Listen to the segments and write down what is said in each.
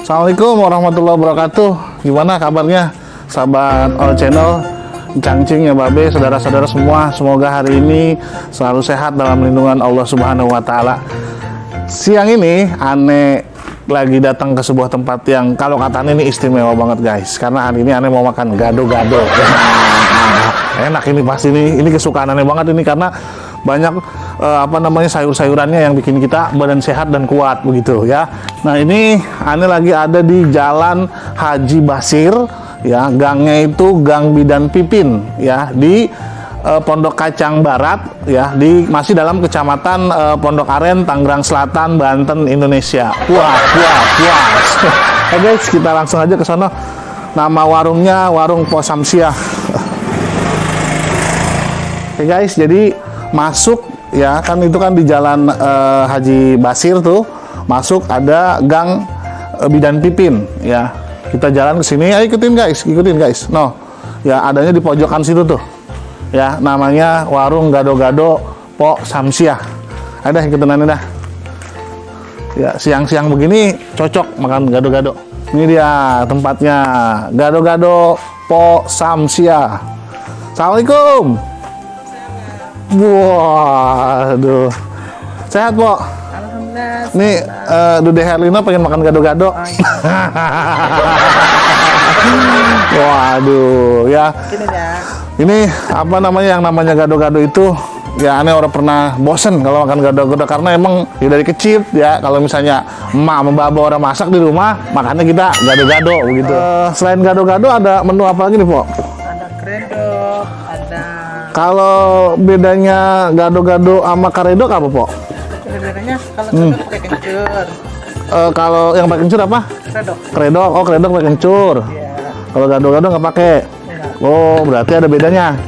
Assalamualaikum warahmatullahi wabarakatuh. Gimana kabarnya sahabat All Channel, Cangcing ya Babe, saudara-saudara semua. Semoga hari ini selalu sehat dalam lindungan Allah Subhanahu wa Ta'ala. Siang ini Ane lagi datang ke sebuah tempat yang kalau kata Ane ini istimewa banget guys. Karena hari ini Ane mau makan gado-gado. Enak ini pasti ini kesukaan Ane banget ini karena banyak sayur-sayurannya yang bikin kita badan sehat dan kuat begitu ya. Nah ini Ane lagi ada di Jalan Haji Basir ya, gangnya itu Gang Bidan Pipin ya, di Pondok Kacang Barat ya, masih dalam kecamatan Pondok Aren, Tangerang Selatan, Banten, Indonesia. Puas. Oke guys, kita langsung aja ke sana. Nama warungnya Warung Po Samsiah. Oke guys, jadi masuk ya, kan itu kan di Jalan Haji Basir tuh, masuk ada Gang Bidan Pipin ya. Kita jalan ke sini, ayo ikutin guys. No, ya adanya di pojokan situ tuh. Ya, namanya Warung Gado-Gado Po Samsiah. Ada ikutin dah. Ya, siang-siang begini cocok makan gado-gado. Ini dia tempatnya, Gado-Gado Po Samsiah. Assalamualaikum. Waduh, sehat Po? Alhamdulillah. Nih, Dude Herlina pengen makan gado-gado. Oh, iya. Waduh, ya. Gini ya. Ini apa namanya, yang namanya gado-gado itu ya Ane orang pernah bosen kalau makan gado-gado karena emang ya dari kecil ya, kalau misalnya emak sama baba orang masak di rumah makannya kita gado-gado begitu. Selain gado-gado ada menu apa lagi nih Po? Ada kredok, ada. Kalau bedanya gado-gado sama karedok apa Po? Bedanya kalau kredok pakai kencur. Kalau yang pakai kencur apa? Kredok. Kredok, oh kredok pakai kencur. Iya. Kalau gado-gado nggak pakai. Enggak. Oh, berarti ada bedanya.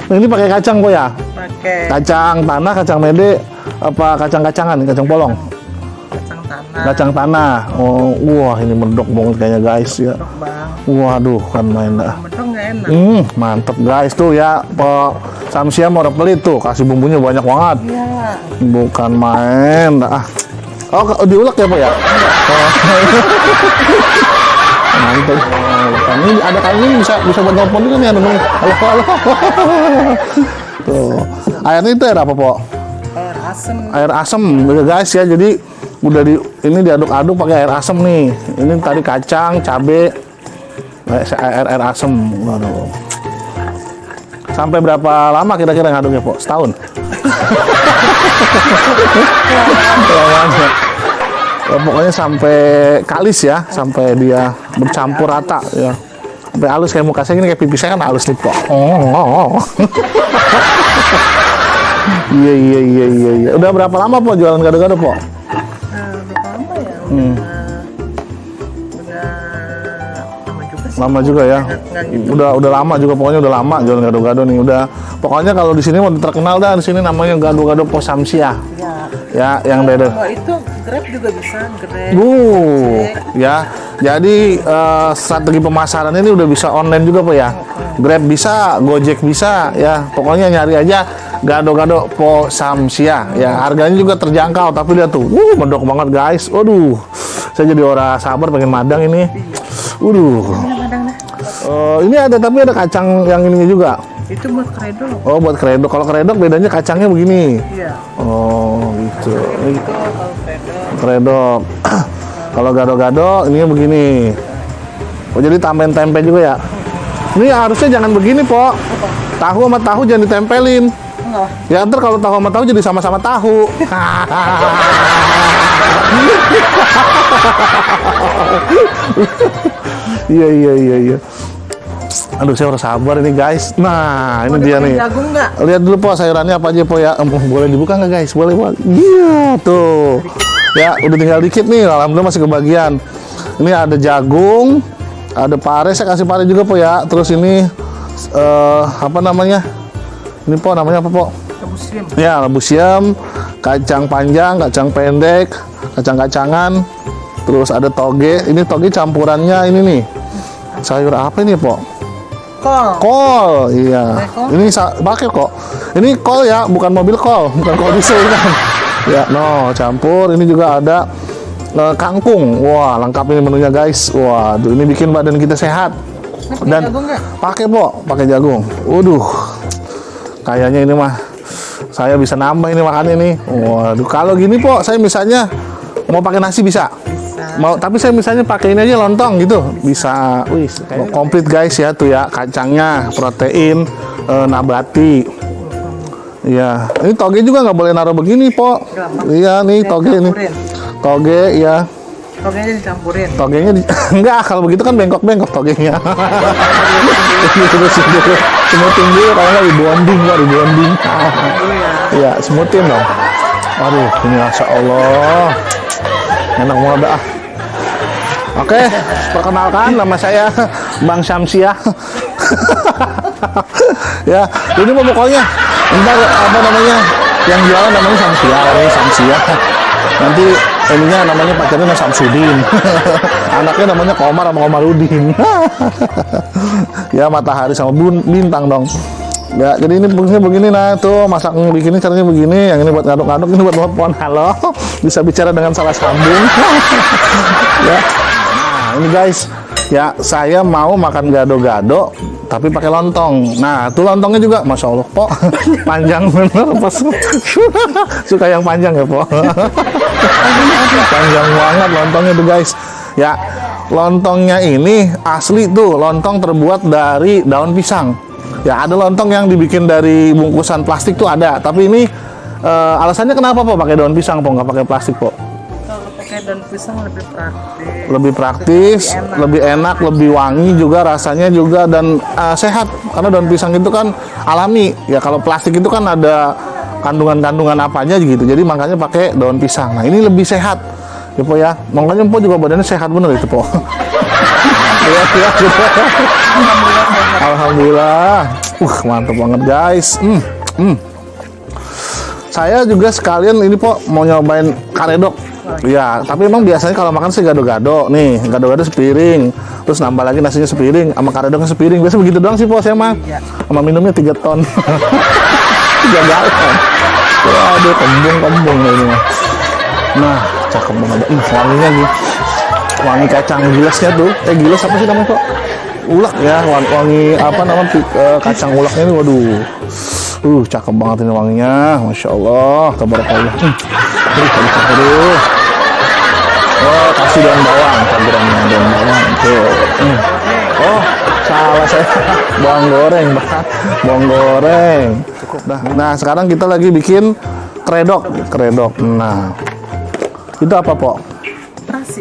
Nah, ini pakai kacang Po ya? Pakai Kacang tanah, kacang mede, apa kacang-kacangan, kacang polong? kacang tanah. Kacang tanah. Oh, wah ini mendok banget kayaknya guys ya. Kredok bang. Waduh, kan main dah. Medok nggak enak. Mantep guys tuh ya. Po Samsiah mau pelit tuh, kasih bumbunya banyak banget. Iya. Bukan main dah. Oh, diulek ya Po ya? Oh. Mantap. Ini ada kali ini bisa buat telepon juga nih, halo. Tuh. Airnya itu air apa Po? Air asam. Air asam guys ya, jadi udah ini diaduk-aduk pakai air asam nih. Ini tadi kacang, cabe, air asam. Waduh. Sampai berapa lama kira-kira ngaduknya Po? Setahun? Pokoknya sampai kalis ya, sampai dia bercampur rata ya, sampai halus kayak muka saya ini, kayak pipi saya kan halus nih Po. Iya. Udah berapa lama Po jualan gado-gado Po? Berapa lama ya? Udah lama juga sih. Lama juga ya. Nggak gitu. Udah lama juga, pokoknya udah lama jualan gado-gado nih. Pokoknya kalau di sini mau terkenal dah, di sini namanya Gado-Gado Po Samsiah. Ya. Ya, yang dari Kalau itu Grab juga bisa, Grab. ya. Jadi strategi pemasaran ini udah bisa online juga Po ya. Grab bisa, Gojek bisa ya. Pokoknya nyari aja Gado-Gado Po Samsiah ya. Harganya juga terjangkau, tapi lihat tuh, mendok banget guys. Waduh. Saya jadi orang sabar pengen madang ini. Waduh. Ini ada, tapi ada kacang yang ini juga. Itu buat kredok. Oh, buat kredok. Kalau kredok bedanya kacangnya begini. Iya. Oh, gitu. Ini Itu kalau kredok. kredok. Kalau gado-gado ini begini. Oh, jadi tambahin tempe juga ya. Ini harusnya jangan begini, Po. Tahu sama tahu jangan ditempelin. Enggak. Ya ntar kalau tahu sama tahu jadi sama-sama tahu. Iya. Aduh, saya harus sabar ini guys. Nah, ini dia nih. Jagung nggak? Lihat dulu Po sayurannya apa aja Po ya. Boleh dibuka nggak guys? Boleh. Iya tuh. Ya udah tinggal dikit nih. Alhamdulillah masih kebagian. Ini ada jagung, ada pare. Saya kasih pare juga Po ya. Terus ini apa namanya? Ini Po namanya apa Po? Rebus siam. Ya, rebus siam, kacang panjang, kacang pendek, kacang-kacangan. Terus ada toge. Ini toge campurannya ini nih. Sayur apa ini Po? Kol, iya. Ini pakai kok. Ini kol ya, bukan mobil kol, bukan kol diesel kan. Ya, no, campur. Ini juga ada kangkung. Wah, lengkap ini menunya guys. Wah, tuh ini bikin badan kita sehat. Dan pakai po, pakai jagung. Waduh, kayaknya ini mah saya bisa nambah ini makannya nih. Waduh, kalau gini po, saya misalnya mau pakai nasi bisa. Mau, tapi saya misalnya pakai ini aja lontong gitu, bisa. Wih, komplit guys ya tuh ya, kacangnya, protein, nabati. Iya, ini toge juga nggak boleh naruh begini po. Iya nih toge ini, toge ya. Togenya dicampurin. Togenya enggak, kalau begitu kan bengkok-bengkok togenya. Terus semutin dulu, kalau nggak dibonding, nggak dibonding. Iya, semutin dong. Aduh, ini masya Allah, enak banget dah. Oke, perkenalkan nama saya Bang Syamsiah. Ya, ini pokoknya ntar apa namanya yang jualan namanya Syamsiah, orangnya Syamsiah. Nanti ininya namanya pacarnya Samsudin. Anaknya namanya Komar sama Komarudin. Ya, matahari sama bintang dong. Ya, jadi ini begini nah tuh masak begini caranya begini, yang ini buat ngaduk-ngaduk, ini buat telepon. Halo, bisa bicara dengan salah sambung. Ya. Nah, ini guys, ya saya mau makan gado-gado tapi pakai lontong. Nah, tuh lontongnya juga, masya Allah, po, panjang bener, pas suka yang panjang ya, po. Panjang banget lontongnya tuh guys. Ya, lontongnya ini asli tuh, lontong terbuat dari daun pisang. Ya, ada lontong yang dibikin dari bungkusan plastik tuh ada, tapi ini alasannya kenapa po pakai daun pisang, po, nggak pakai plastik, po? Kalau pakai daun pisang lebih praktis. Lebih praktis, lebih enak, lebih wangi juga rasanya juga, dan sehat karena daun pisang itu kan alami. Ya, kalau plastik itu kan ada kandungan-kandungan apanya gitu. Jadi makanya pakai daun pisang. Nah, ini lebih sehat. Ya, po ya. Makanya po juga badannya sehat bener itu, po. Ya, gitu. Alhamdulillah. Mantap banget guys. Saya juga sekalian ini po mau nyobain karedok. Ya, tapi emang biasanya kalau makan sih gado-gado. Nih, gado-gado sepiring. Terus nambah lagi nasinya sepiring, sama karedoknya sepiring. Biasa begitu doang sih po saya mah. Sama minumnya 3 ton. 3 galon. Waduh, kembung ini mah. Nah, cakep banget. Wanginya nih. Wangi kacang gilasnya tuh. Gilas apa sih namanya kok? Ulek ya, wangi apa namanya kacang uleknya ini, waduh. Cakep banget ini wanginya. Masya Allah, tabarakallah. Aduh. Oh, kasih daun bawang, campurannya daun bawang. Tuh. Oh, salah saya. Bawang goreng, bawang goreng. Nah, sekarang kita lagi bikin kredok. Nah, itu apa, po? Terasi.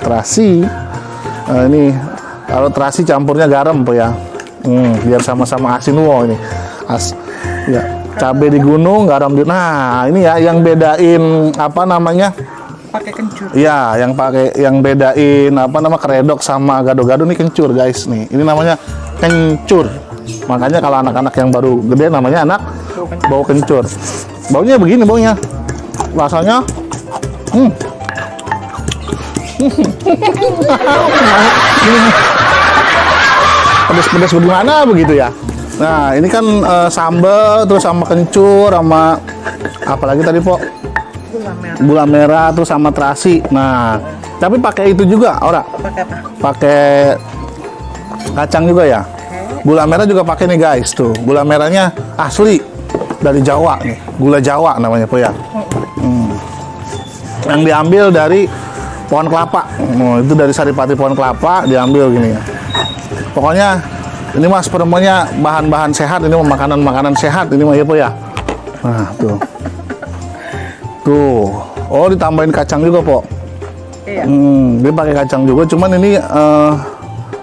Terasi. Ini kalau terasi campurnya garam, po ya. Biar sama-sama asin. Wow, ini ya, cabai di gunung, garam di. Nah, ini ya yang bedain apa namanya? Pakai kencur. Ya, yang bedain apa nama kredok sama gado-gado nih kencur, guys. Nih, ini namanya kencur. Makanya kalau anak-anak yang baru gede namanya anak bau kencur. Baunya begini baunya. Rasanya pedas-pedas bagaimana begitu ya. Nah, ini kan sambal terus sama kencur sama apalagi tadi, po? Gula merah terus sama terasi. Nah, tapi pakai itu juga, ora? Pakai apa? Pakai kacang juga ya. Gula merah juga pakai nih guys, tuh. Gula merahnya asli dari Jawa nih. Gula Jawa namanya, po ya. Yang diambil dari pohon kelapa. Itu dari saripati pohon kelapa diambil gini ya. Pokoknya ini mas semuanya bahan-bahan sehat, ini makanan-makanan sehat ini mah ya, po ya. Nah, tuh. Tuh. Oh, ditambahin kacang juga, po. Iya. Dia pakai kacang juga, cuman ini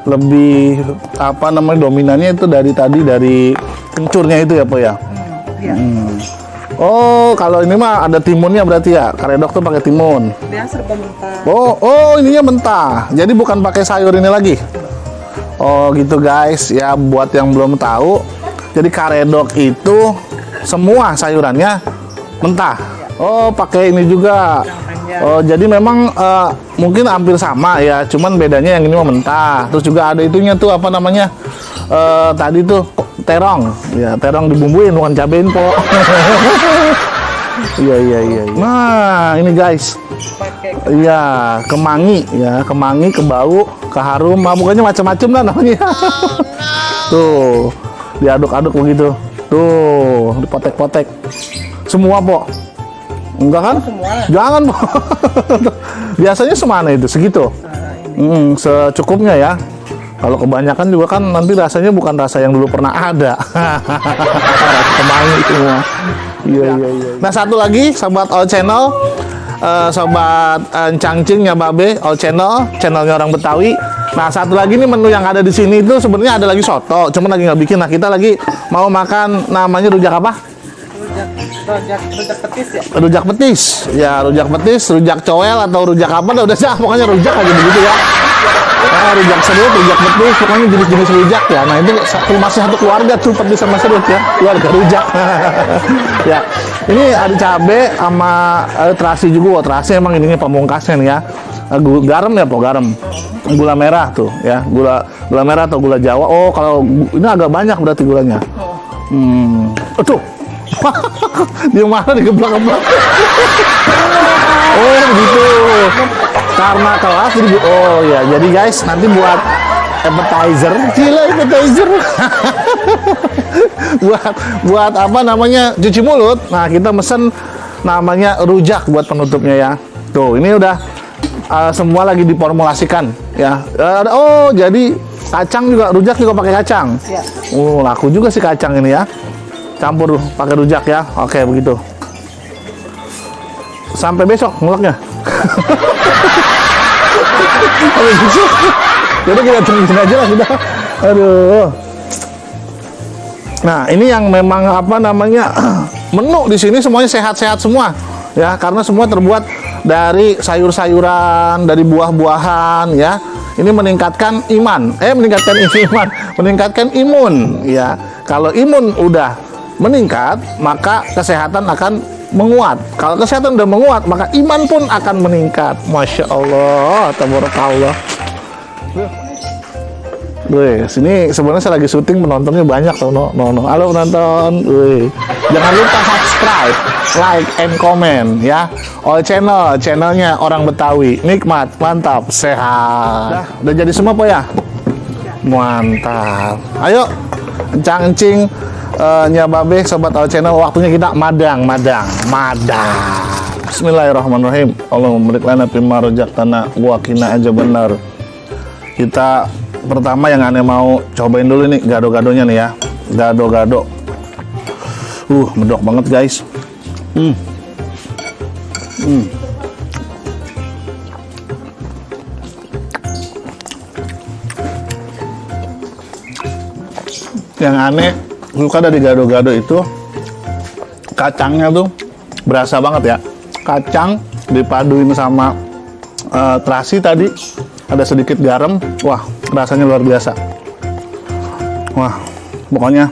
lebih apa namanya dominannya itu dari kencurnya itu ya, po ya. Iya. Oh, kalau ini mah ada timunnya berarti ya. Karedok tuh pakai timun. Dia serba mentah. Oh, ininya mentah. Jadi bukan pakai sayur ini lagi. Oh, gitu guys. Ya, buat yang belum tahu, jadi karedok itu semua sayurannya mentah. Oh, pakai ini juga. Oh, jadi memang mungkin hampir sama ya, cuman bedanya yang ini mah mentah. Terus juga ada itunya tuh apa namanya? Tadi tuh terong. Ya, terong dibumbuin bukan cabein, po. Iya. Nah, ini guys. Pakai Iya, kemangi ya, kemangi, kebau, keharum, pokoknya macam-macam lah namanya. Tuh, diaduk-aduk begitu. Tuh, dipotek-potek. Semua, Pok. Enggak kan? semua. Jangan, Pok. Biasanya semana itu? Segitu. Secukupnya ya. Kalau kebanyakan juga kan nanti rasanya bukan rasa yang dulu pernah ada. Kemangi semua. Iya. Nah, satu lagi sobat All Channel, sobat Cangcing ya Babe, All Channel, channelnya orang Betawi. Nah, satu lagi nih menu yang ada di sini itu sebenarnya ada lagi soto, cuman lagi nggak bikin. Nah, kita lagi mau makan namanya rujak apa? rujak petis ya. Rujak petis. Ya, rujak petis, rujak cowel atau rujak apa? Udah sih, pokoknya rujak aja begitu ya. Rujak serut, rujak petis, pokoknya jenis-jenis rujak ya. Nah, itu masih satu keluarga tuh, petis sama serut ya, keluarga rujak. Ya, ini ada cabe sama terasi juga. Terasi emang ininya pamungkasnya nih ya. Garam ya, Pok, garam. Gula merah tuh ya, gula merah atau gula Jawa. Oh, kalau ini agak banyak berarti gulanya. Tuh. Di mana digeblak-geblak. Oh, begitu. Karena kelas jadi oh ya, jadi guys nanti buat appetizer, buat apa namanya cuci mulut. Nah, kita mesen namanya rujak buat penutupnya ya. Tuh, ini udah semua lagi diformulasikan ya. Oh, jadi kacang juga, rujak juga pakai kacang. Ya. Oh, laku juga sih kacang ini ya. Campur pakai rujak ya. Oke, begitu. Sampai besok nguleknya. Jadi kita tungguin aja lah kita. Aduh. Nah, ini yang memang apa namanya menu di sini semuanya sehat-sehat semua ya, karena semua terbuat dari sayur-sayuran, dari buah-buahan ya. Ini meningkatkan iman, meningkatkan imun ya. Kalau imun udah meningkat, maka kesehatan akan menguat. Kalau kesehatan udah menguat, maka iman pun akan meningkat. Masya Allah, tabarakallah. Wih, sini sebenarnya saya lagi syuting, penontonnya banyak tuh. No. Halo penonton. Wih. Jangan lupa subscribe, like, and comment ya. All Channel, channelnya orang Betawi. Nikmat, mantap, sehat. Udah jadi semua, Pak ya? Mantap. Ayo, Cangcing. Nyababe sobat All Channel, waktunya kita madang. Bismillahirrahmanirrahim. Allahumma barik lana fimma razaqtana wa qina adzabannar. Kita pertama yang aneh mau cobain dulu nih gado-gadonya nih ya. Gado-gado. Medok banget guys. Yang aneh suka dari gado-gado itu kacangnya tuh berasa banget ya. Kacang dipaduin sama terasi tadi, ada sedikit garam. Wah, rasanya luar biasa. Wah, pokoknya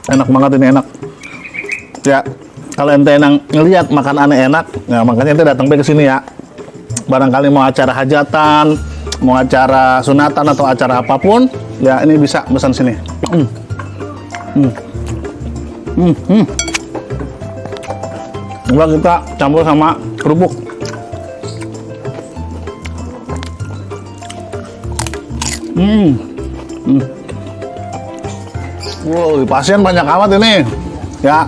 enak banget ini, enak ya. Kalau ente ngelihat makan aneh enak, nah makanya ente datang ke sini ya. Barangkali mau acara hajatan, mau acara sunatan atau acara apapun ya, ini bisa pesan sini. Coba kita campur sama kerupuk. Wow, pasien banyak amat ini ya.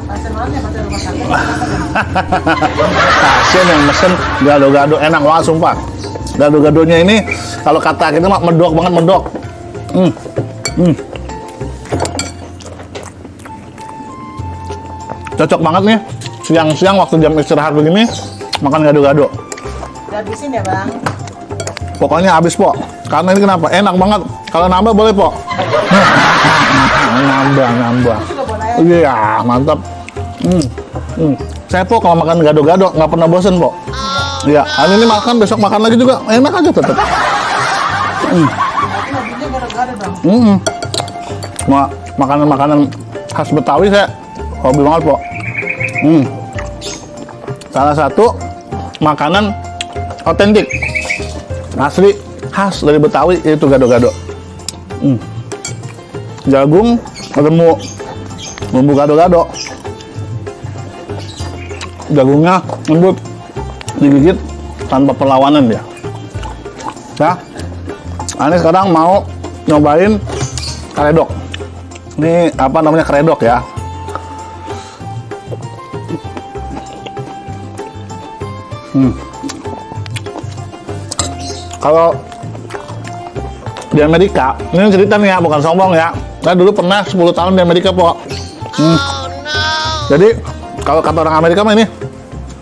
Pasien yang mesen gado-gado enak banget sumpah. Gado-gadonya ini kalau kata kita mah medok banget, medok. Cocok banget nih siang-siang waktu jam istirahat begini makan gado-gado. Habisin ya Bang. Pokoknya habis, Pok. Karena ini kenapa? Enak banget. Kalau nambah boleh, Pok. Nambah. Iya, mantap. Saya, Pok, kalau makan gado-gado nggak pernah bosen, Pok. Iya, hari ini makan, besok makan lagi juga enak aja tetap. Makanan-makanan khas Betawi saya hobi banget, Pok. Salah satu makanan otentik asli khas dari Betawi itu gado-gado. Jagung, remuk, bumbu gado-gado. Jagungnya lembut, digigit tanpa perlawanan dia. Ya, Ane sekarang mau nyobain karedok. Ini apa namanya, karedok ya. Kalau di Amerika, ini cerita nih ya, bukan sombong ya. Saya dulu pernah 10 tahun di Amerika, Pok. Jadi kalau kata orang Amerika mah ini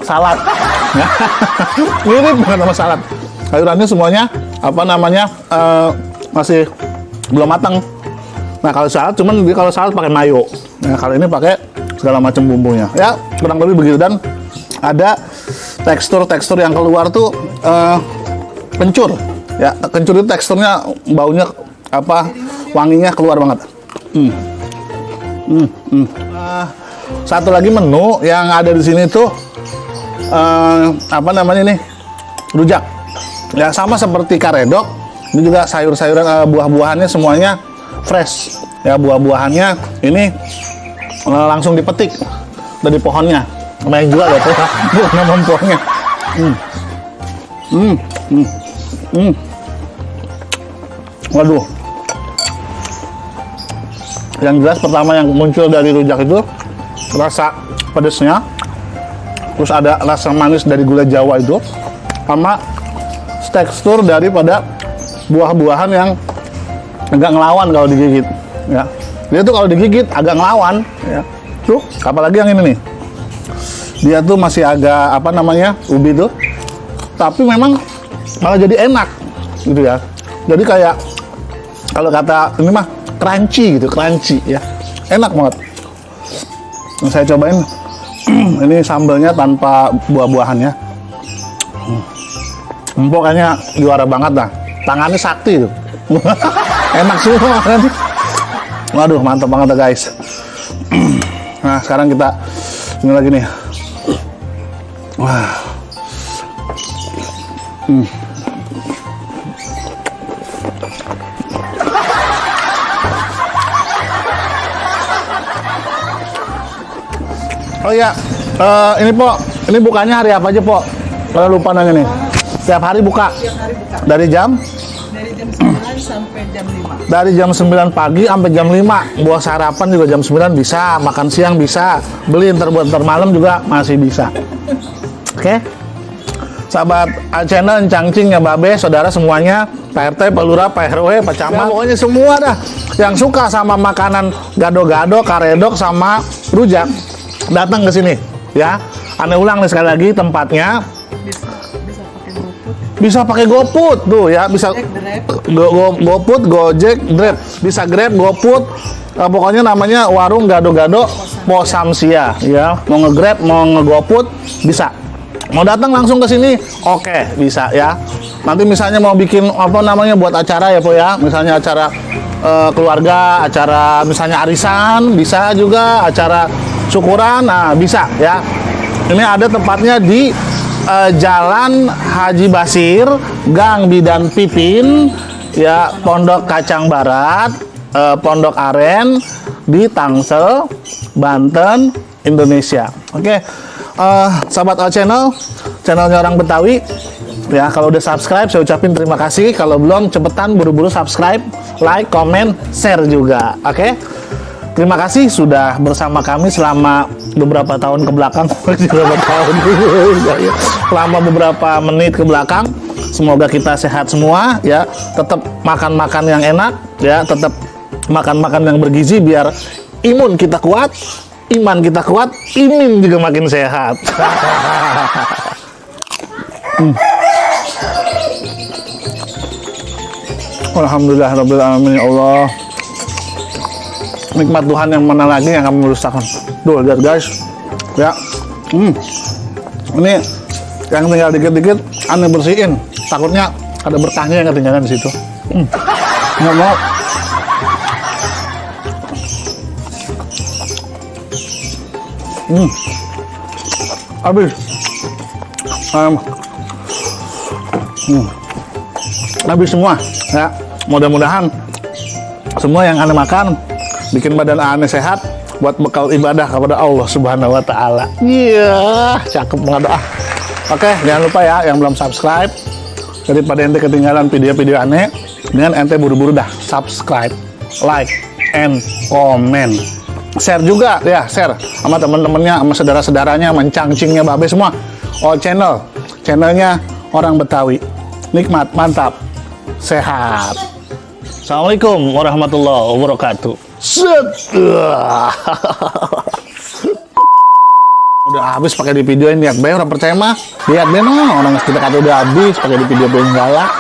salad. Ya. Mirip banget sama salad. Sayurannya semuanya apa namanya masih belum matang. Nah kalau salad kalau salad pakai mayo. Nah kalau ini pakai segala macam bumbunya. Ya kurang lebih begitu, dan ada tekstur yang keluar tuh kencur. Ya kencur itu teksturnya, baunya apa, wanginya keluar banget. Satu lagi menu yang ada di sini tuh apa namanya nih, rujak. Ya sama seperti karedok, ini juga sayur-sayuran, buah-buahannya semuanya fresh. Ya buah-buahannya ini langsung dipetik dari pohonnya. Lumayan juga ya tuh, bukan pohonnya. Waduh. Yang jelas pertama yang muncul dari rujak itu rasa pedesnya, terus ada rasa manis dari gula Jawa itu, sama tekstur daripada buah-buahan yang agak ngelawan kalau digigit. Ya, dia tuh kalau digigit agak ngelawan. Ya, tuh apalagi yang ini nih, dia tuh masih agak apa namanya, ubi tuh, tapi memang malah jadi enak gitu ya. Jadi kayak kalau kata ini mah crunchy gitu, crunchy ya, enak banget. Nah, saya cobain ini sambalnya tanpa buah-buahannya. Pokoknya juara banget dah. Tangannya sakti tuh. Enak semua kan. Waduh, mantap banget dah guys. Nah, sekarang kita ini lagi nih. Wah. Oh iya, ini Pok, ini bukanya hari apa aja Pok? Kalau lupa nanya nih. Setiap hari buka? Tiap hari buka. Dari jam? Dari jam 9 sampai jam 5. Dari jam 9 pagi sampai jam 5. Buat sarapan juga jam 9 bisa, makan siang bisa, beli ntar buat ntar malam juga masih bisa. Oke? Sahabat channel Cangcing ya Babe, saudara semuanya, Pak RT, Pak Lurah, Pak RW, Pak Camat, pokoknya semua dah yang suka sama makanan gado-gado, karedok sama rujak, datang ke sini ya. Ane ulang nih sekali lagi, tempatnya bisa pakai GoFood tuh ya, bisa GoFood, Gojek, Grab, bisa Grab, GoFood, pokoknya namanya warung gado-gado Posamsia ya. Mau nge-Grab, mau nge-GoFood bisa. Mau datang langsung ke sini, oke, bisa ya. Nanti misalnya mau bikin apa namanya buat acara ya Po ya, misalnya acara keluarga, acara misalnya arisan, bisa juga acara syukuran, nah bisa ya. Ini ada tempatnya di Jalan Haji Basir, Gang Bidan Pipin, ya Pondok Kacang Barat, Pondok Aren di Tangsel, Banten, Indonesia. Oke, sahabat All Channel, channelnya orang Betawi. Ya, kalau udah subscribe, saya ucapin terima kasih. Kalau belum, cepetan buru-buru subscribe, like, comment, share juga. Oke. Terima kasih sudah bersama kami selama beberapa tahun ke belakang. Selama beberapa menit ke belakang. Semoga kita sehat semua ya. Tetap makan-makan yang enak ya, tetap makan-makan yang bergizi biar imun kita kuat, iman kita kuat, imin juga makin sehat. Alhamdulillah rabbil alamin ya Allah. Nikmat Tuhan yang mana lagi yang akan merusakan. Tuh lihat guys ya, ini yang tinggal dikit-dikit aneh bersihin, takutnya ada berkahnya yang ketinggalan di situ. Nggak mau. Habis. Habis semua ya. Mudah-mudahan semua yang aneh makan bikin badan aneh sehat, buat bekal ibadah kepada Allah Subhanahu wa taala. Iya, cakep banget doa. Oke, jangan lupa ya yang belum subscribe, daripada ente ketinggalan video-video aneh, dengan ente buru-buru dah subscribe, like, and comment. Share juga ya, share sama teman-temannya, sama saudara-saudaranya, mencangcingnya Babe semua. All channel, channelnya orang Betawi. Nikmat, mantap, sehat. Assalamualaikum warahmatullahi wabarakatuh. Set. Udah habis pakai di videoin, lihat bae orang percaya mah. Lihat deh no, orang kita kata udah habis pakai di video galak.